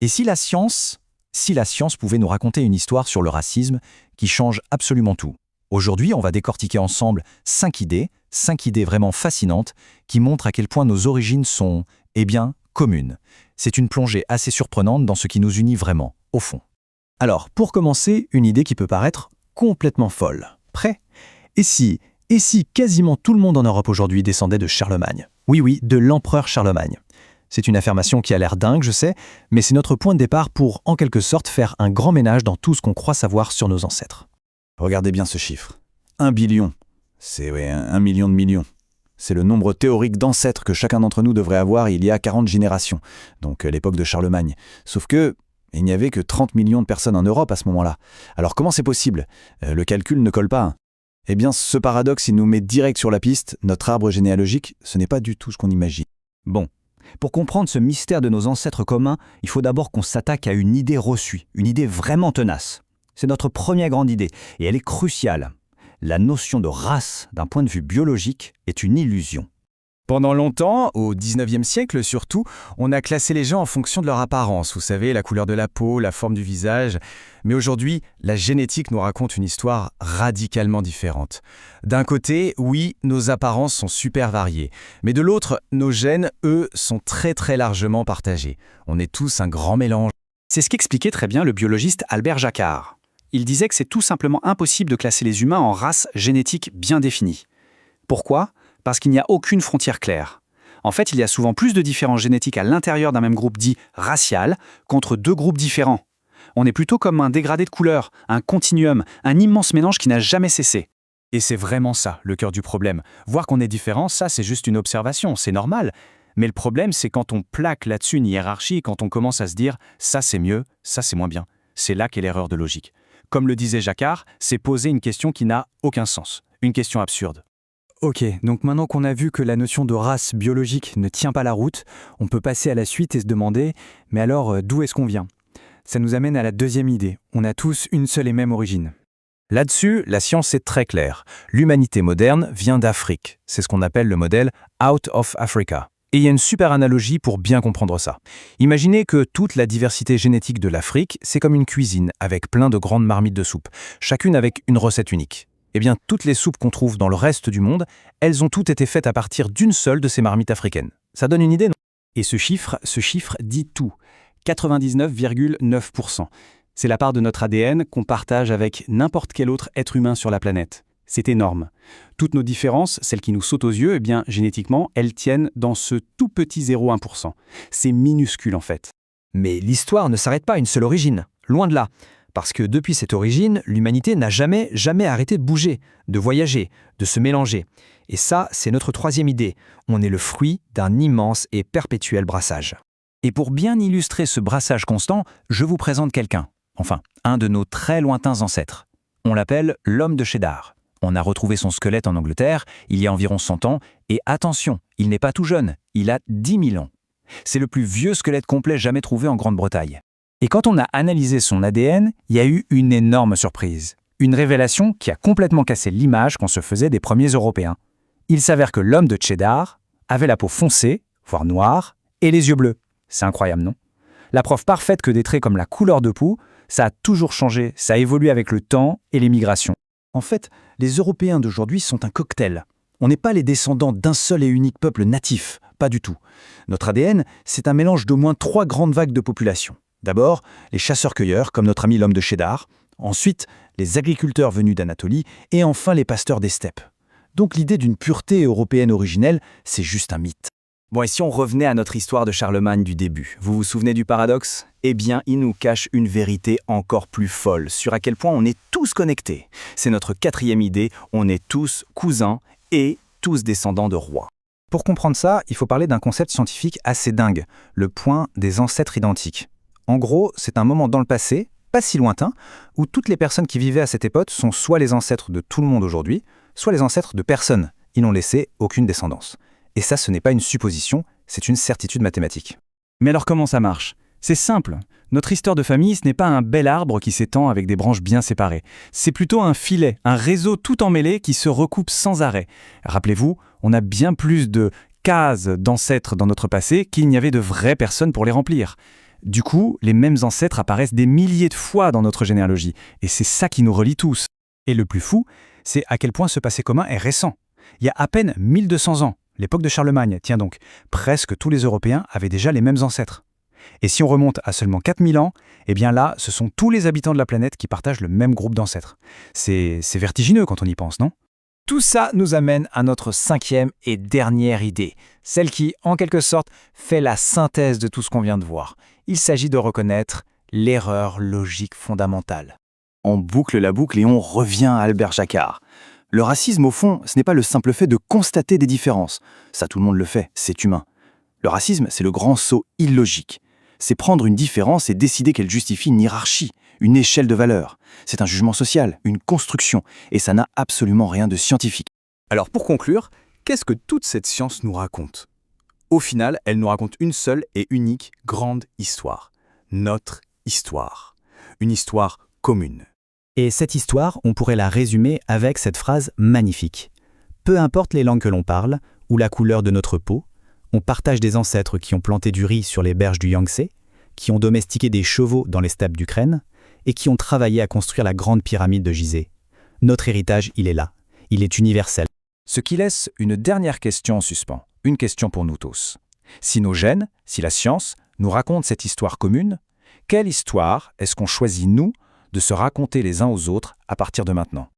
Et si la science pouvait nous raconter une histoire sur le racisme qui change absolument tout. Aujourd'hui, on va décortiquer ensemble 5 idées vraiment fascinantes qui montrent à quel point nos origines sont, communes. C'est une plongée assez surprenante dans ce qui nous unit vraiment, au fond. Alors, pour commencer, une idée qui peut paraître complètement folle. Prêt? Et si quasiment tout le monde en Europe aujourd'hui descendait de Charlemagne? Oui, de l'empereur Charlemagne. C'est une affirmation qui a l'air dingue, je sais, mais c'est notre point de départ pour, en quelque sorte, faire un grand ménage dans tout ce qu'on croit savoir sur nos ancêtres. Regardez bien ce chiffre. 1 billion. C'est 1 million de millions. C'est le nombre théorique d'ancêtres que chacun d'entre nous devrait avoir il y a 40 générations, donc l'époque de Charlemagne. Sauf que, il n'y avait que 30 millions de personnes en Europe à ce moment-là. Alors comment c'est possible? Le calcul ne colle pas, hein. Eh bien, ce paradoxe, il nous met direct sur la piste. Notre arbre généalogique, ce n'est pas du tout ce qu'on imagine. Bon, pour comprendre ce mystère de nos ancêtres communs, il faut d'abord qu'on s'attaque à une idée reçue, une idée vraiment tenace. C'est notre première grande idée, et elle est cruciale. La notion de race, d'un point de vue biologique, est une illusion. Pendant longtemps, au 19e siècle surtout, on a classé les gens en fonction de leur apparence, vous savez, la couleur de la peau, la forme du visage. Mais aujourd'hui, la génétique nous raconte une histoire radicalement différente. D'un côté, oui, nos apparences sont super variées. Mais de l'autre, nos gènes, eux, sont très très largement partagés. On est tous un grand mélange. C'est ce qu'expliquait très bien le biologiste Albert Jacquard. Il disait que c'est tout simplement impossible de classer les humains en races génétiques bien définies. Pourquoi ? Parce qu'il n'y a aucune frontière claire. En fait, il y a souvent plus de différences génétiques à l'intérieur d'un même groupe dit racial qu'entre deux groupes différents. On est plutôt comme un dégradé de couleurs, un continuum, un immense mélange qui n'a jamais cessé. Et c'est vraiment ça, le cœur du problème. Voir qu'on est différent, ça c'est juste une observation, c'est normal. Mais le problème, c'est quand on plaque là-dessus une hiérarchie, quand on commence à se dire « ça c'est mieux, ça c'est moins bien ». C'est là qu'est l'erreur de logique. Comme le disait Jacquard, c'est poser une question qui n'a aucun sens, une question absurde. Ok, donc maintenant qu'on a vu que la notion de race biologique ne tient pas la route, on peut passer à la suite et se demander « mais alors, d'où est-ce qu'on vient ?» Ça nous amène à la deuxième idée. On a tous une seule et même origine. Là-dessus, la science est très claire. L'humanité moderne vient d'Afrique. C'est ce qu'on appelle le modèle « out of Africa ». Et il y a une super analogie pour bien comprendre ça. Imaginez que toute la diversité génétique de l'Afrique, c'est comme une cuisine avec plein de grandes marmites de soupe, chacune avec une recette unique. Eh bien, toutes les soupes qu'on trouve dans le reste du monde, elles ont toutes été faites à partir d'une seule de ces marmites africaines. Ça donne une idée, non? Et ce chiffre dit tout. 99,9%. C'est la part de notre ADN qu'on partage avec n'importe quel autre être humain sur la planète. C'est énorme. Toutes nos différences, celles qui nous sautent aux yeux, génétiquement, elles tiennent dans ce tout petit 0,1%. C'est minuscule en fait. Mais l'histoire ne s'arrête pas à une seule origine. Loin de là. Parce que depuis cette origine, l'humanité n'a jamais arrêté de bouger, de voyager, de se mélanger. Et ça, c'est notre troisième idée. On est le fruit d'un immense et perpétuel brassage. Et pour bien illustrer ce brassage constant, je vous présente quelqu'un. Enfin, un de nos très lointains ancêtres. On l'appelle l'homme de Cheddar. On a retrouvé son squelette en Angleterre, il y a environ 100 ans, et attention, il n'est pas tout jeune, il a 10 000 ans. C'est le plus vieux squelette complet jamais trouvé en Grande-Bretagne. Et quand on a analysé son ADN, il y a eu une énorme surprise. Une révélation qui a complètement cassé l'image qu'on se faisait des premiers Européens. Il s'avère que l'homme de Cheddar avait la peau foncée, voire noire, et les yeux bleus. C'est incroyable, non? La preuve parfaite que des traits comme la couleur de peau, ça a toujours changé, ça a évolué avec le temps et les migrations. En fait, les Européens d'aujourd'hui sont un cocktail. On n'est pas les descendants d'un seul et unique peuple natif, pas du tout. Notre ADN, c'est un mélange d'au moins 3 grandes vagues de population. D'abord, les chasseurs-cueilleurs, comme notre ami l'homme de Cheddar. Ensuite, les agriculteurs venus d'Anatolie. Et enfin, les pasteurs des steppes. Donc l'idée d'une pureté européenne originelle, c'est juste un mythe. Bon, et si on revenait à notre histoire de Charlemagne du début, vous vous souvenez du paradoxe? Eh bien, il nous cache une vérité encore plus folle, sur à quel point on est tous connectés. C'est notre 4e idée, on est tous cousins et tous descendants de rois. Pour comprendre ça, il faut parler d'un concept scientifique assez dingue, le point des ancêtres identiques. En gros, c'est un moment dans le passé, pas si lointain, où toutes les personnes qui vivaient à cette époque sont soit les ancêtres de tout le monde aujourd'hui, soit les ancêtres de personne. Ils n'ont laissé aucune descendance. Et ça, ce n'est pas une supposition, c'est une certitude mathématique. Mais alors comment ça marche? C'est simple. Notre histoire de famille, ce n'est pas un bel arbre qui s'étend avec des branches bien séparées. C'est plutôt un filet, un réseau tout emmêlé qui se recoupe sans arrêt. Rappelez-vous, on a bien plus de cases d'ancêtres dans notre passé qu'il n'y avait de vraies personnes pour les remplir. Du coup, les mêmes ancêtres apparaissent des milliers de fois dans notre généalogie, et c'est ça qui nous relie tous. Et le plus fou, c'est à quel point ce passé commun est récent. Il y a à peine 1200 ans, l'époque de Charlemagne, tiens donc, presque tous les Européens avaient déjà les mêmes ancêtres. Et si on remonte à seulement 4000 ans, eh bien là, ce sont tous les habitants de la planète qui partagent le même groupe d'ancêtres. C'est vertigineux quand on y pense, non ? Tout ça nous amène à notre cinquième et dernière idée, celle qui, en quelque sorte, fait la synthèse de tout ce qu'on vient de voir. Il s'agit de reconnaître l'erreur logique fondamentale. On boucle la boucle et on revient à Albert Jacquard. Le racisme, au fond, ce n'est pas le simple fait de constater des différences. Ça, tout le monde le fait, c'est humain. Le racisme, c'est le grand saut illogique. C'est prendre une différence et décider qu'elle justifie une hiérarchie, une échelle de valeurs. C'est un jugement social, une construction, et ça n'a absolument rien de scientifique. Alors pour conclure, qu'est-ce que toute cette science nous raconte ? Au final, elle nous raconte une seule et unique grande histoire. Notre histoire. Une histoire commune. Et cette histoire, on pourrait la résumer avec cette phrase magnifique. Peu importe les langues que l'on parle, ou la couleur de notre peau, on partage des ancêtres qui ont planté du riz sur les berges du Yangtze, qui ont domestiqué des chevaux dans les steppes d'Ukraine, et qui ont travaillé à construire la grande pyramide de Gizeh. Notre héritage, il est là. Il est universel. Ce qui laisse une dernière question en suspens, une question pour nous tous. Si nos gènes, si la science, nous racontent cette histoire commune, quelle histoire est-ce qu'on choisit, nous, de se raconter les uns aux autres à partir de maintenant ?